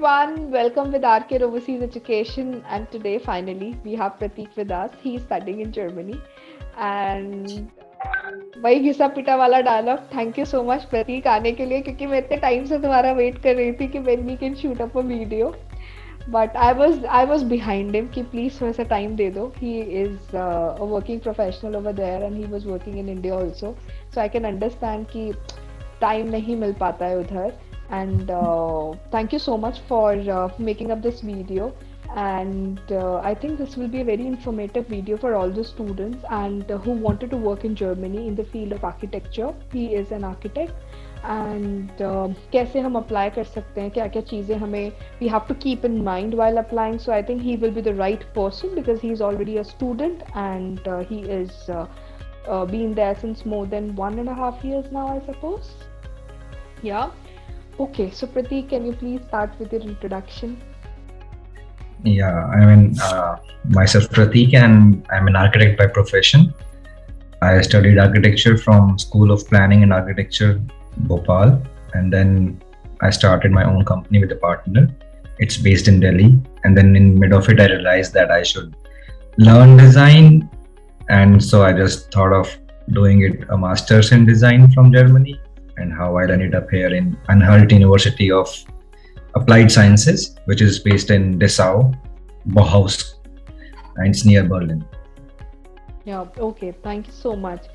everyone, welcome with RK Overseas Education. And today, finally, we have Prateek with us. He's studying in Germany. And वही घिसा पिटा वाला dialogue thank you so much Prateek आने के लिए क्योंकि मैं इतने टाइम से तुम्हारा वेट कर रही थी कि when we can shoot up a video but I was behind him कि प्लीज थोड़ा सा टाइम दे दो he is a working professional over there and he was working in India also so I can understand कि time नहीं मिल पाता है उधर and thank you so much for making up this video and I think this will be a very informative video for all the students and who wanted to work in Germany in the field of architecture. He is an architect and कैसे हम apply कर सकते हैं क्या क्या चीज़ें हमें we have to keep in mind while applying, so I think he will be the right person because he is already a student and he is been there since more than 1.5 years now, I suppose. Yeah. Okay, so Prateek, can you please start with your introduction? Yeah, myself Prateek, and I'm an architect by profession. I studied architecture from School of Planning and Architecture, Bhopal, and then I started my own company with a partner. It's based in Delhi, and then in mid of it, I realized that I should learn design, and so I just thought of doing it a master's in design from Germany, and how I ended up here in Anhalt University of Applied Sciences, which is based in Dessau, Bauhaus, and it's near Berlin. Yeah, okay, thank you so much.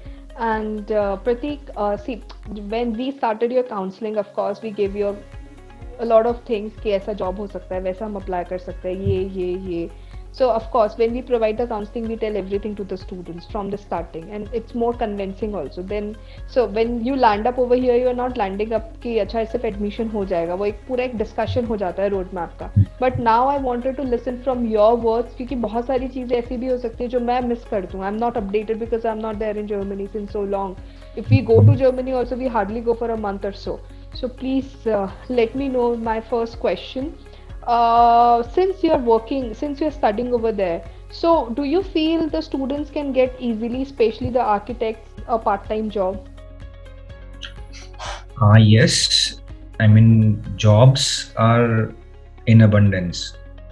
And Prateek, see, when we started your counseling, of course, we gave you a lot of things कि ऐसा job हो सकता है, वैसा हम apply कर सकते हैं, ये. So of course, when we provide the counseling, we tell everything to the students from the starting, and it's more convincing also. Then, so when you land up over here, you are not landing up कि अच्छा सिर्फ admission हो जाएगा, वो एक पूरा एक discussion हो जाता है road map का. But now I wanted to listen from your words क्योंकि बहुत सारी चीजें ऐसी भी हो सकती है जो मैं miss कर दूँ. I'm not updated because I'm not there in Germany since so long. If we go to Germany also, we hardly go for a month or so. So please let me know my first question. Since you're studying over there, so do you feel the students can get easily, especially the architects, a part-time job? Yes, jobs are in abundance.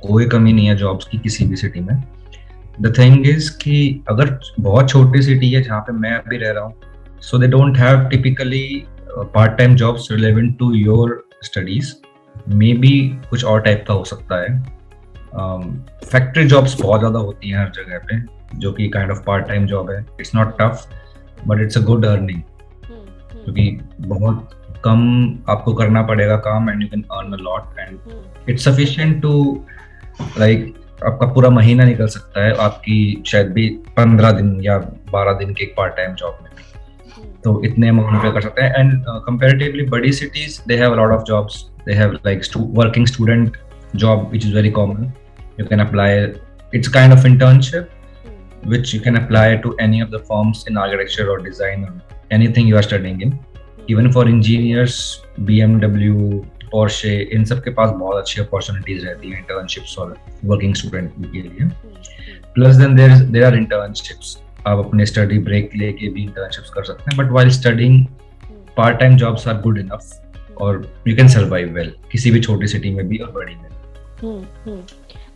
कोई कमी नहीं है jobs की किसी भी city में. The thing is कि अगर बहुत छोटी city है जहाँ पे मैं अभी रह रहा हूँ, so they don't have typically part-time jobs relevant to your studies. May be कुछ और टाइप का हो सकता है. फैक्ट्री जॉब्स बहुत ज़्यादा होती हैं हर जगह पे, जो कि kind of part time job है. It's not tough but it's a good earning, क्योंकि बहुत कम आपको करना पड़ेगा काम and you can earn a lot and it's sufficient to like आपका पूरा महीना निकल सकता है आपकी शायद भी 15 दिन या 12 दिन के एक पार्ट टाइम जॉब में. तो इतने अमाउंट पे कर सकते हैं. एंड कंपैरेटिवली बड़ी cities they have a lot of jobs. They have like working student job, which is very common. You can apply. It's kind of internship, which you can apply to any of the firms in architecture or design or anything you are studying in. Even for engineers, BMW, Porsche, इन सब के पास बहुत अच्छी opportunities रहती हैं internships और working student के लिए. Plus then there are internships. आप अपने study break लेके भी internships कर सकते हैं. But while studying, part-time jobs are good enough. और you can survive well किसी भी छोटी सिटी में भी और बड़ी में.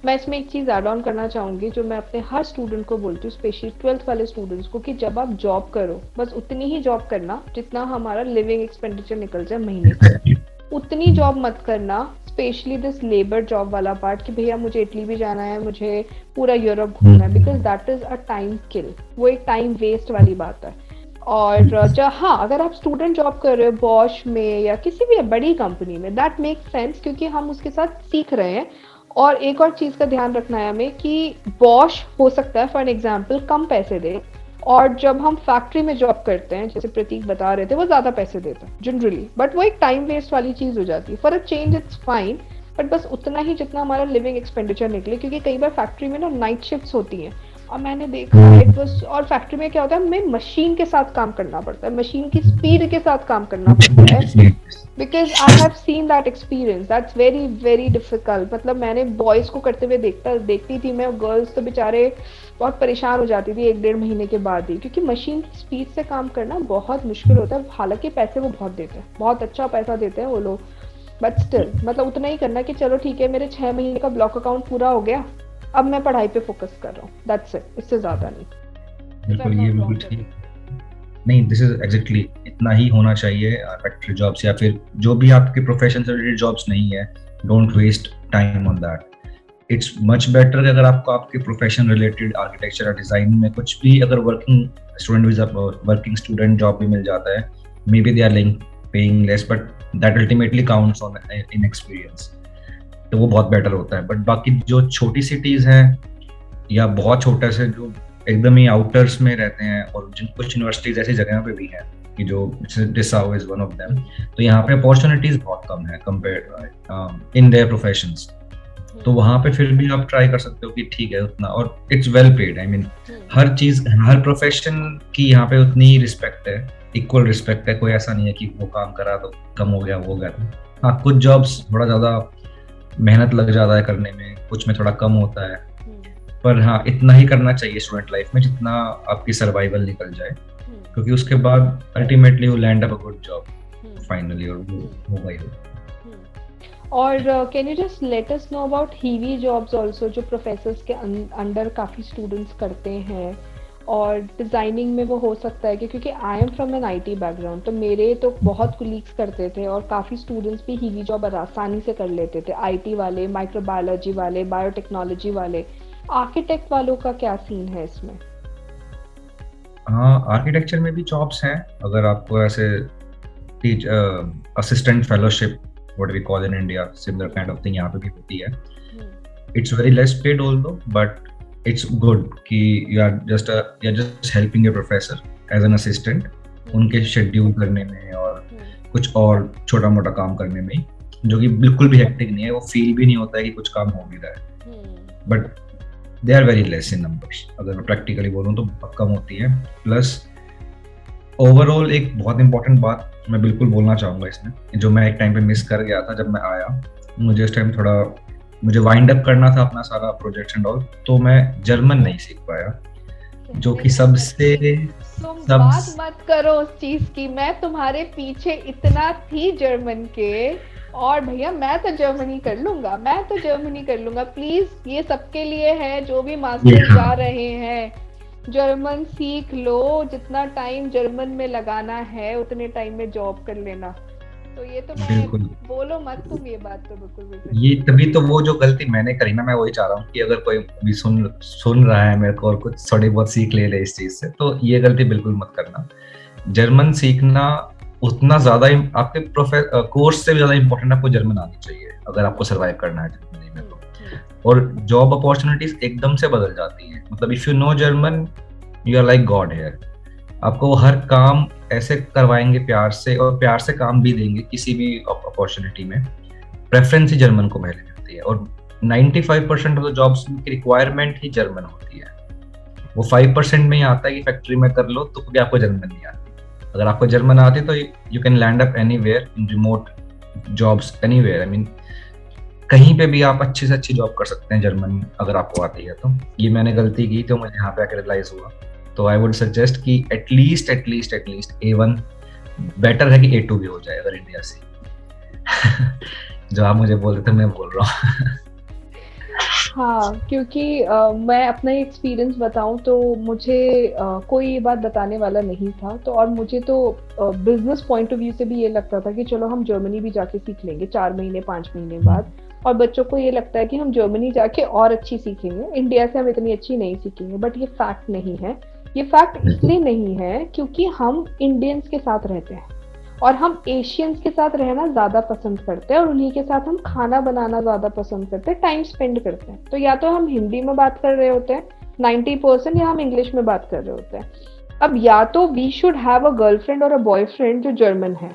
मैं इसमें एक चीज ऐड ऑन करना चाहूंगी जो मैं अपने हर स्टूडेंट को बोलती हूँ, स्पेशली 12th वाले स्टूडेंट्स को, कि जब आप जॉब करो बस उतनी ही जॉब करना जितना हमारा लिविंग एक्सपेंडिचर निकल जाए महीने का. उतनी जॉब मत करना, स्पेशली दिस लेबर जॉब वाला पार्ट कि भैया मुझे इटली भी जाना है, मुझे पूरा यूरोप घूमना है, because that is a time किल. वो एक टाइम वेस्ट वाली बात है. और हाँ, अगर आप स्टूडेंट जॉब कर रहे हो बॉश में या किसी भी बड़ी कंपनी में, दैट मेक्स सेंस क्योंकि हम उसके साथ सीख रहे हैं. और एक और चीज़ का ध्यान रखना है हमें कि बॉश हो सकता है फॉर एग्जांपल कम पैसे दे, और जब हम फैक्ट्री में जॉब करते हैं जैसे प्रतीक बता रहे थे वो ज़्यादा पैसे देते हैं जनरली, बट वो एक टाइम वेस्ट वाली चीज़ हो जाती है. For a change it's fine, but बस उतना ही जितना हमारा लिविंग एक्सपेंडिचर निकले, क्योंकि कई बार फैक्ट्री में ना नाइट शिफ्ट्स होती हैं और मैंने देखा है इट वाज. और फैक्ट्री में क्या होता है, हमें मशीन के साथ काम करना पड़ता है, मशीन की स्पीड के साथ काम करना पड़ता है, because I have seen that experience. That's very very difficult. मतलब मैंने बॉयज़ को करते हुए देखती थी मैं, गर्ल्स तो बेचारे बहुत परेशान हो जाती थी 1-1.5 महीने के बाद ही, क्योंकि मशीन की स्पीड से काम करना बहुत मुश्किल होता है. हालांकि पैसे वो बहुत देते हैं, बहुत अच्छा पैसा देते हैं वो लोग, बट स्टिल मतलब उतना ही करना कि चलो ठीक है, मेरे 6 महीने का ब्लॉक अकाउंट पूरा हो गया, अब मैं पढ़ाई पे फोकस कर रहा हूँ, दैट्स इट, इससे ज्यादा नहीं। इफ आई बिल्कुल, एम ये नॉट बिल्कुल रॉन्ग ठीक। नहीं, दिस इज एग्जैक्टली इतना ही होना चाहिए। फैक्ट्री जॉब्स या फिर जो भी आपके प्रोफेशन से रिलेटेड जॉब्स नहीं है, don't waste time on that. It's much better कि अगर आपको आपके प्रोफेशन रिलेटेड आर्किटेक्चर या डिजाइन में कुछ भी अगर वर्किंग स्टूडेंट जॉब भी मिल जाता है, maybe they are link paying less, but that ultimately counts on in experience, तो वो बहुत बेटर होता है। बट बाकी जो छोटी सिटीज हैं या बहुत छोटे से जो एकदम ही आउटर्स में रहते हैं, और जिन कुछ यूनिवर्सिटीज ऐसी जगह पे भी हैं कि जो डिसाओ इज वन ऑफ देम, तो यहाँ पे अपॉर्चुनिटीज बहुत कम है कंपेयर इन देयर प्रोफेशंस। तो वहां पे फिर भी आप ट्राई कर सकते हो कि ठीक है उतना, और it's well paid. I mean हर चीज, हर प्रोफेशन की यहाँ पे उतनी ही रिस्पेक्ट है, इक्वल रिस्पेक्ट है। कोई ऐसा नहीं है कि वो काम करा तो कम हो गया, वो हो गया। हाँ, कुछ जॉब्स थोड़ा ज्यादा मेहनत लग जाता है करने में, कुछ में थोड़ा कम होता है, पर हाँ इतना ही करना चाहिए स्टूडेंट लाइफ में जितना आपकी सर्वाइवल निकल जाए, क्योंकि उसके बाद ultimately you land up a good job finally, और वो होगा ही। और can you just let us know about heavy jobs also, जो प्रोफेसर्स के अंडर काफ़ी स्टूडेंट्स करते हैं, और डिज़ाइनिंग में वो हो सकता है कि क्योंकि I am from an IT background, तो मेरे तो बहुत कुलीग्स करते थे और काफ़ी स्टूडेंट्स भी हीवी जॉब आसानी से कर लेते थे, आईटी वाले, माइक्रोबायोलॉजी वाले, बायोटेक्नोलॉजी वाले। आर्किटेक्ट वालों का क्या सीन है इसमें? हाँ, आर्किटेक्चर में भी जॉब्स हैं। अगर आपको ऐसे teach assistant fellowship, what we call in India, similar kind of thing यहाँ पे भी होती है। It's very less paid although, but it's good कि you are just helping your professor as an assistant, उनके शेड्यूल करने में और कुछ और छोटा मोटा काम करने में, जो कि बिल्कुल भी हेक्टिक नहीं है। वो फील भी नहीं होता है कि कुछ काम हो भी रहा है, but they are very less in numbers. अगर मैं प्रैक्टिकली बोलूँ तो बहुत कम होती है। प्लस ओवरऑल एक बहुत इंपॉर्टेंट बात मैं बिल्कुल बोलना चाहूँगा इसमें, जो मैं एक टाइम पे मिस कर गया था जब मैं आया। मुझे इस टाइम थोड़ा मुझे वाइंड अप करना था अपना सारा प्रोजेक्ट एंड ऑल, तो मैं जर्मन नहीं सीख पाया, जो कि सबसे बात मत करो उस चीज की, मैं तुम्हारे पीछे इतना थी जर्मन के, और भैया मैं तो जर्मनी कर लूंगा, मैं तो जर्मनी कर लूंगा। प्लीज ये सबके लिए है जो भी मास्टर जा रहे हैं, जर्मन सीख लो, जितना टाइम जर्मन में लगाना है उतने टाइम में जॉब कर लेना। तो ये तो मैं बोलो मत तुम, ये बात तो बिल्कुल ये तभी तो वो जो गलती मैंने करी ना, मैं वही चाह रहा हूँ कि अगर कोई भी सुन रहा है मेरे को और कुछ थोड़ी बहुत सीख ले इस चीज से, तो ये गलती बिल्कुल मत करना। जर्मन सीखना उतना ज्यादा आपके कोर्स से भी ज्यादा इम्पोर्टेंट आपको जर्मन आनी चाहिए अगर आपको सर्वाइव करना है जर्मनी में तो। और जॉब अपॉर्चुनिटीज एकदम से बदल जाती है। मतलब if you know German, you are like god here. आपको हर काम ऐसे करवाएंगे प्यार से, और प्यार से काम भी देंगे किसी भी अपॉर्चुनिटी में। प्रेफरेंस ही जर्मन को पहले मिलती है, और 95% ऑफ द जॉब्स की रिक्वायरमेंट ही जर्मन होती है। वो 5% में ही आता है कि फैक्ट्री में कर लो, तो क्योंकि आपको जर्मन नहीं आती। अगर आपको जर्मन आती तो you can land up anywhere in remote jobs, anywhere. I mean कहीं पे भी आप अच्छे से अच्छी जॉब कर सकते हैं जर्मन अगर आपको आती है तो। ये मैंने गलती की तो मुझे यहाँ पे आकर रियलाइज हुआ। तो आई वुड सजेस्ट कि एटलीस्ट A1 बेटर है कि A2 भी हो जाए अगर इंडिया से। जो आप मुझे बोल रहे थे मैं बोल रहा हूँ। हाँ, क्योंकि मैं अपना एक्सपीरियंस बताऊं तो मुझे कोई ये बात बताने वाला नहीं था, तो और मुझे तो बिजनेस पॉइंट ऑफ व्यू से भी ये लगता था कि चलो हम जर्मनी भी जाके सीख लेंगे 4 महीने 5 महीने बाद, और बच्चों को ये लगता है कि हम जर्मनी जाके और अच्छी सीखेंगे, इंडिया से हम इतनी अच्छी नहीं सीखेंगे। बट ये फैक्ट नहीं है। ये फैक्ट इसलिए नहीं है क्योंकि हम इंडियंस के साथ रहते हैं और हम एशियंस के साथ रहना ज्यादा पसंद करते हैं, और उन्हीं के साथ हम खाना बनाना ज्यादा पसंद करते हैं, टाइम स्पेंड करते हैं। तो या तो हम हिंदी में बात कर रहे होते हैं 90%, या हम इंग्लिश में बात कर रहे होते हैं। अब या तो we should have a girlfriend और अ बॉयफ्रेंड जो जर्मन है,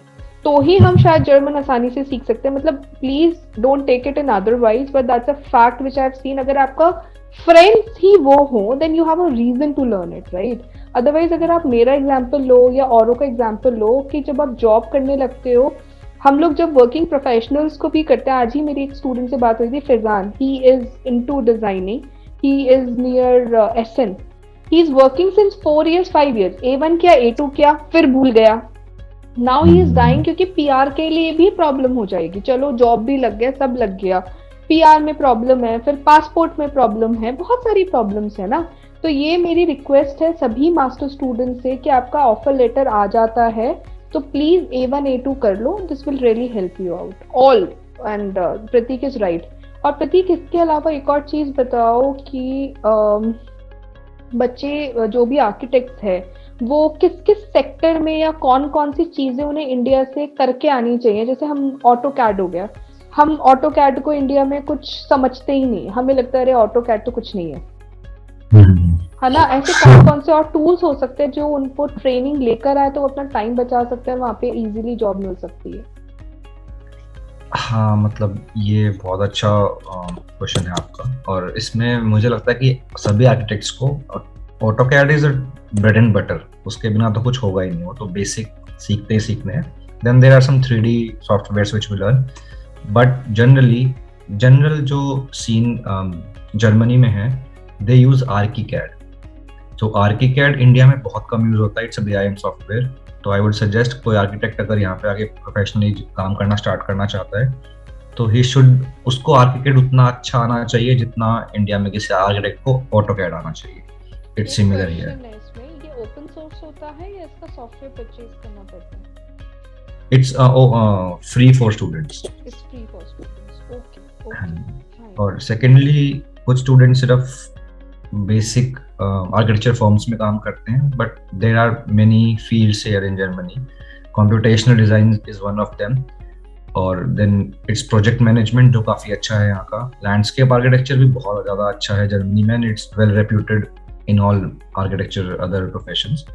तो ही हम शायद जर्मन आसानी से सीख सकते हैं। मतलब please don't take it in otherwise, but that's a fact which I have seen. अगर आपका फ्रेंड्स ही वो हो, then you have a reason to learn it, right? Otherwise अगर आप मेरा एग्जाम्पल लो या औरों का एग्जाम्पल लो कि जब आप जॉब करने लगते हो, हम लोग जब वर्किंग प्रोफेशनल्स को भी करते हैं। आज ही मेरी एक स्टूडेंट से बात हुई थी, Fizaan, he is into designing, he is near SN, he is working since 4 years 5 years। A1 क्या A2 क्या, फिर भूल गया, नाउ ही इज डाइंग, क्योंकि पीआर के लिए भी प्रॉब्लम हो जाएगी। चलो जॉब भी लग गया, सब लग गया, पीआर में प्रॉब्लम है, फिर पासपोर्ट में प्रॉब्लम है, बहुत सारी प्रॉब्लम्स है ना। तो ये मेरी रिक्वेस्ट है सभी मास्टर स्टूडेंट से कि आपका ऑफर लेटर आ जाता है तो प्लीज A1 A2 कर लो, this will really help you out all. And Prateek is right. और प्रतीक, इसके अलावा एक और चीज बताओ कि बच्चे जो भी आर्किटेक्ट्स है वो किस किस सेक्टर में या कौन कौन सी चीजें उन्हें इंडिया से करके आनी चाहिए। जैसे हम ऑटो कैड हो गया, हम ऑटो कैड को इंडिया में कुछ समझते ही नहीं, हमें लगता है अरे ऑटो कैड तो कुछ नहीं है, है ना। ऐसे कौन कौन से और टूल्स हो सकते हैं जो उनको ट्रेनिंग लेकर आए तो वो अपना टाइम बचा सकते हैं, वहाँ पे इजीली जॉब मिल सकती है। हाँ, मतलब ये बहुत अच्छा क्वेश्चन है आपका, और इसमें मुझे लगता है कि सभी आर्किटेक्ट्स को AutoCAD is a bread and butter, उसके बिना तो कुछ होगा ही नहीं, वो तो बेसिक सीखते ही सीखने हैं। Then there are some 3D softwares which we learn, but general जो सीन जर्मनी में है, दे यूज आर्किकैड। तो आर्किकैड इंडिया में बहुत कम यूज होता है, इट्स अ BIM सॉफ्टवेयर। तो आई वुड सजेस्ट कोई आर्किटेक्ट अगर यहाँ पे आगे प्रोफेशनली काम करना स्टार्ट करना चाहता है तो ही शुड, उसको आर्किटेक्ट उतना अच्छा आना चाहिए जितना इंडिया में किसी आर्किटेक्ट को ऑटोकैड आना चाहिए। It's similar here. इसमें ये ओपन सोर्स होता है या इसका सॉफ्टवेयर परचेज करना पड़ता है? It's free for students. It's free for students, okay okay. और सेकेंडली कुछ स्टूडेंट्स सिर्फ बेसिक आर्किटेक्चर फॉर्म्स में काम करते हैं, but there are many fields here in Germany. Computational design is one of them, और देन इट्स प्रोजेक्ट मैनेजमेंट जो काफ़ी अच्छा है यहाँ का। लैंडस्केप आर्किटेक्चर भी बहुत ज़्यादा अच्छा है जर्मनी में, it's well reputed in all architecture other professions.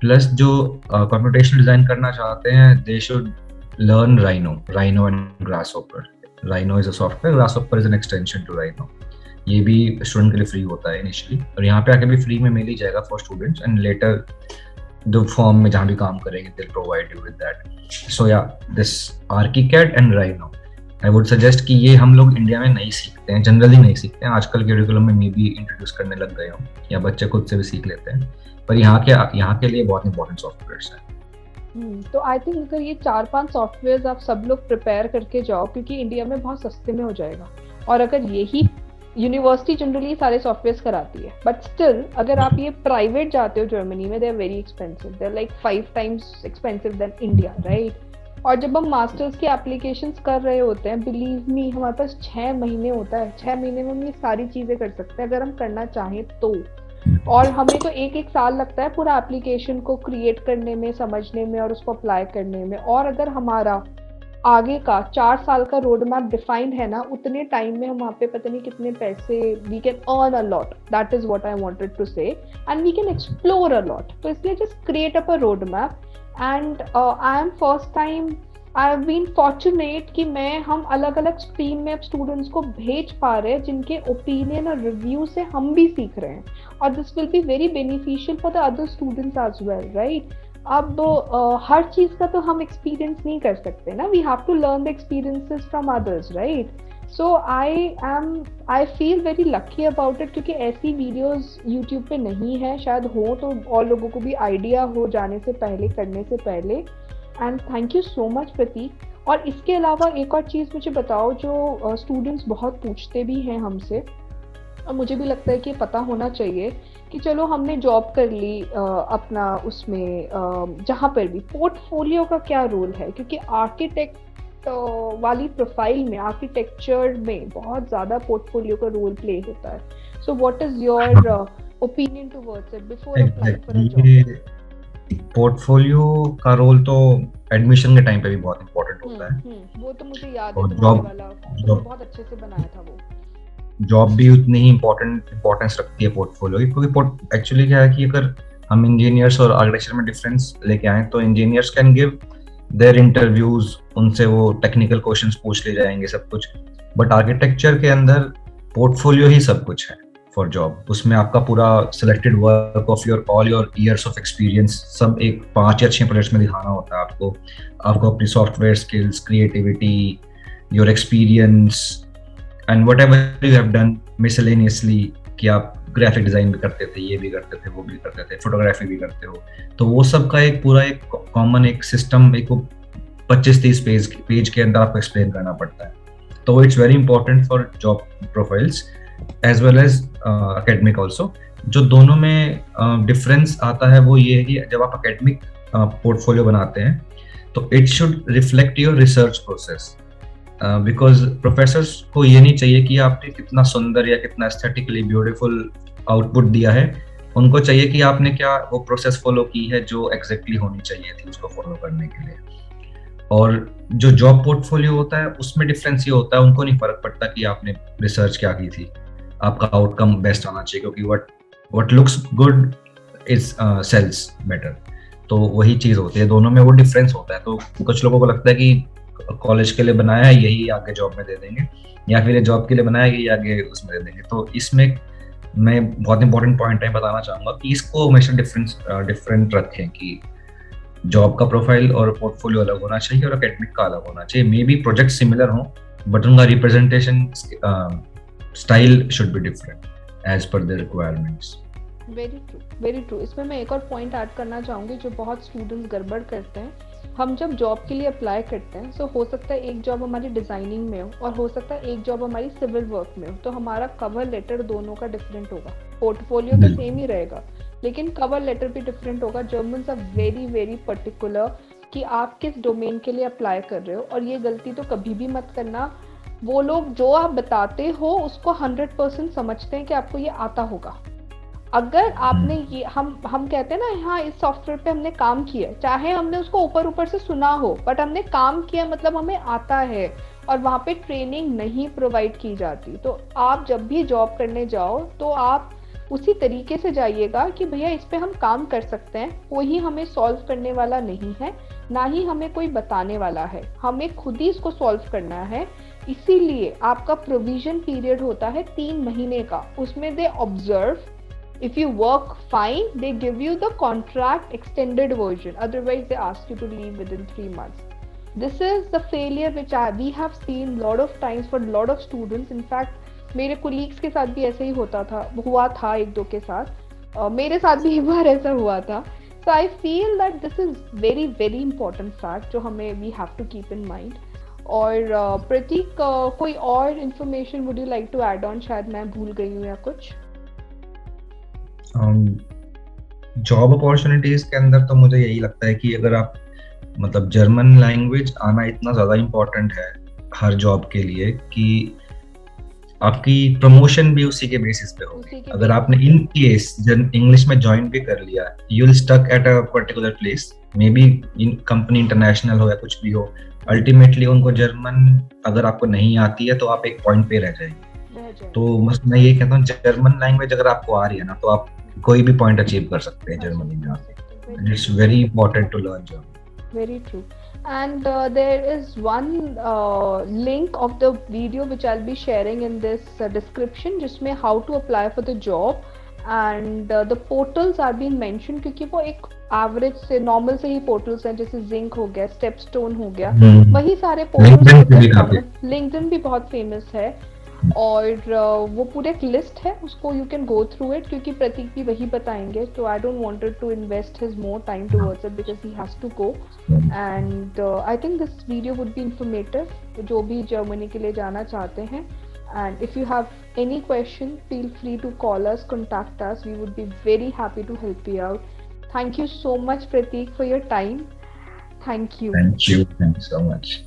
Plus जो कंप्यूटेशनल डिजाइन करना चाहते हैं they should learn Rhino and Grasshopper. Rhino is a software, Grasshopper is an extension to Rhino. ये भी स्टूडेंट के लिए फ्री होता है इनिशियली, और यहाँ पे आके भी फ्री में मिल ही जाएगा for students, and later the firm में जहाँ भी काम करेंगे they provide you with that. So yeah this ArchiCAD and Rhino I would suggest कि ये हम लोग इंडिया में नहीं सीखते हैं, जनरली नहीं सीखते हैं। आजकल करिकुलम में मे भी इंट्रोड्यूस करने लग गए हों, या बच्चे खुद से भी सीख लेते हैं, पर यहाँ के लिए बहुत इंपॉर्टेंट सॉफ्टवेयर्स हैं। तो आई थिंक अगर ये 4-5 सॉफ्टवेयर्स आप सब लोग प्रिपेयर करके जाओ, क्योंकि इंडिया में बहुत सस्ते में हो जाएगा, और अगर यही यूनिवर्सिटी जनरली सारे सॉफ्टवेयर्स कराती है, बट स्टिल अगर आप ये प्राइवेट जाते हो जर्मनी में, they are very expensive, they are like 5 times expensive than India, right. और जब हम मास्टर्स की एप्लीकेशंस कर रहे होते हैं, बिलीव मी हमारे पास 6 महीने होता है, 6 महीने में हम ये सारी चीजें कर सकते हैं अगर हम करना चाहें तो। और हमें तो 1-1 साल लगता है पूरा एप्लीकेशन को क्रिएट करने में, समझने में और उसको अप्लाई करने में। और अगर हमारा आगे का 4 साल का रोड मैप डिफाइंड है ना, उतने टाइम में हम वहाँ पे पता नहीं कितने पैसे, we can earn a lot, that is what I wanted to say, and we can explore a lot. तो इसलिए just create up a road map. And I am first time, I have been fortunate कि हम अलग अलग stream में अब students को भेज पा रहे हैं जिनके ओपिनियन और रिव्यू से हम भी सीख रहे हैं, और this will be very beneficial for the other students as well, right. अब हर चीज का तो हम एक्सपीरियंस नहीं कर सकते ना, we have to learn the experiences from others, right. So I feel very lucky about it, क्योंकि ऐसी वीडियोस यूट्यूब पे नहीं है, शायद हो तो और लोगों को भी आइडिया हो जाने से पहले, करने से पहले। And thank you so much Prateek. और इसके अलावा एक और चीज़ मुझे बताओ जो स्टूडेंट्स बहुत पूछते भी हैं हमसे, और मुझे भी लगता है कि पता होना चाहिए कि चलो हमने जॉब कर ली अपना उसमें, जहाँ पर भी पोर्टफोलियो का क्या रोल है, क्योंकि आर्किटेक्ट वाली प्रोफाइल में, आर्किटेक्चर में बहुत ज़्यादा पोर्टफोलियो का रोल प्ले होता है। So what is your opinion towards it before applying for a job? Portfolio का रोल तो एडमिशन के टाइम पे भी बहुत इंपॉर्टेंट होता है। वो तो मुझे याद है, तुम्हारे वाला तुमने बहुत अच्छे से बनाया था वो। जॉब भी उतनी ही इंपॉर्टेंस रखती है पोर्टफोलियो की, क्योंकि एक्चुअली क्या है कि अगर हम इंजीनियर्स और आर्किटेक्चर में डिफरेंस लेके आए तो engineers can give their interviews, उनसे वो टेक्निकल क्वेश्चंस पूछ ले जाएंगे सब कुछ, बट आर्किटेक्चर के अंदर पोर्टफोलियो ही सब कुछ है फॉर जॉब। उसमें आपका पूरा selected work of all your ears of experience सब एक 5 या 6 प्रोजेक्ट्स में दिखाना होता है आपको अपनी software skills, creativity, your experience, and whatever you have done miscellaneously कि आप ग्राफिक डिजाइन भी करते थे, ये भी करते थे, वो भी करते थे, फोटोग्राफी भी करते हो, तो वो सब का एक पूरा एक कॉमन एक सिस्टम एक 25-30 पेज के अंदर आपको एक्सप्लेन करना पड़ता है। तो it's very important for job profiles as well as academic also. जो दोनों में डिफरेंस आता है वो ये है कि जब आप एकेडमिक पोर्टफोलियो बनाते हैं तो it should reflect your research process, because professors को ये नहीं चाहिए कि आपने कितना सुंदर या कितना एस्थेटिकली ब्यूटीफुल आउटपुट दिया है, उनको चाहिए कि आपने क्या वो प्रोसेस फॉलो की है जो एग्जैक्टली होनी चाहिए थी उसको फॉलो करने के लिए। और जो जॉब पोर्टफोलियो होता है उसमें डिफरेंस ये होता है, उनको नहीं फर्क पड़ता कि आपने रिसर्च क्या की थी, आपका आउटकम बेस्ट आना चाहिए, क्योंकि what looks good is sells better. तो वही चीज होती है, दोनों में वो डिफरेंस होता है। तो कुछ लोगों को लगता है कि कॉलेज के लिए बनाया है यही आगे जॉब में दे देंगे, या फिर जॉब के लिए बनाया है यही आगे उसमें दे देंगे। तो इसमें मैं बहुत इंपॉर्टेंट पॉइंट है बताना चाहूंगा कि इसको हमेशा डिफरेंट रखें कि जॉब का प्रोफाइल और पोर्टफोलियो अलग होना चाहिए और एकेडमिक का अलग होना चाहिए। मे बी प्रोजेक्ट सिमिलर हो बट उनका representation style should be different as per the requirements. Very true. इसमें मैं एक और पॉइंट ऐड करना चाहूँगी जो बहुत स्टूडेंट्स गड़बड़ करते हैं। हम जब जॉब के लिए अप्लाई करते हैं, सो हो सकता है एक जॉब हमारी डिज़ाइनिंग में हो और हो सकता है एक जॉब हमारी सिविल वर्क में हो, तो हमारा कवर लेटर दोनों का डिफरेंट होगा। पोर्टफोलियो तो सेम ही रहेगा लेकिन कवर लेटर भी डिफरेंट होगा। Germans are very very particular कि आप किस डोमेन के लिए अप्लाई कर रहे हो, और ये गलती तो कभी भी मत करना। वो लोग जो आप बताते हो उसको 100% समझते हैं कि आपको ये आता होगा। अगर आपने ये हम कहते हैं ना, हाँ इस सॉफ्टवेयर पे हमने काम किया, चाहे हमने उसको ऊपर ऊपर से सुना हो बट हमने काम किया मतलब हमें आता है, और वहाँ पे ट्रेनिंग नहीं प्रोवाइड की जाती। तो आप जब भी जॉब करने जाओ तो आप उसी तरीके से जाइएगा कि भैया इस पे हम काम कर सकते हैं, कोई हमें सॉल्व करने वाला नहीं है, ना ही हमें कोई बताने वाला है, हमें खुद ही इसको सॉल्व करना है। इसीलिए आपका प्रोविजन पीरियड होता है 3 महीने का, उसमें they observe. If you work fine, they give you the contract extended version. Otherwise, they ask you to leave within 3 months. This is the failure which we have seen lot of times for lot of students. In fact, मेरे colleagues के साथ भी ऐसे ही हुआ था एक दो के साथ, मेरे साथ भी एक बार ऐसा हुआ था। So I feel that this is very very important fact जो हमें we have to keep in mind. और प्रतीक, कोई और information would you like to add on? शायद मैं भूल गई हूँ या कुछ। जॉब अपॉर्चुनिटीज के अंदर तो मुझे यही लगता है कि अगर आप मतलब जर्मन लैंग्वेज आना इतना ज़्यादा इम्पोर्टेंट है हर जॉब के लिए कि आपकी प्रमोशन भी उसी के बेसिस पे होगी। अगर आपने इन केस इंग्लिश में ज्वाइन भी कर लिया, you will stuck at a particular place, maybe in company international हो या कुछ भी हो, अल्टीमेटली उनको जर्मन अगर आपको नहीं आती है तो आप एक पॉइंट पे रह जाएंगे। तो बस मैं ये कहता हूँ जर्मन लैंग्वेज अगर आपको आ रही है ना तो आप कोई भी पॉइंट अचीव कर सकते हैं जर्मनी में। It's very important to learn German. Very true. And there is one link of the video which I'll be sharing in this description, जिसमें how to apply for the job and the portals are being mentioned, क्योंकि वो एक average से normal से ही portals हैं, जैसे zinc हो गया, स्टेपस्टोन हो गया, वही सारे पोर्टल्स। लिंक्डइन भी बहुत फेमस है और वो पूरे एक लिस्ट है, उसको you can go through it, क्योंकि प्रतीक भी वही बताएंगे। तो I don't wanted to invest his more time towards it because he has to go, and I think this video would be informative जो भी जर्मनी के लिए जाना चाहते हैं। And if you have any question, feel free to call us, contact us. We would be very happy to help you out. Thank you so much, Prateek, for your time. Thank you. Thank you so much.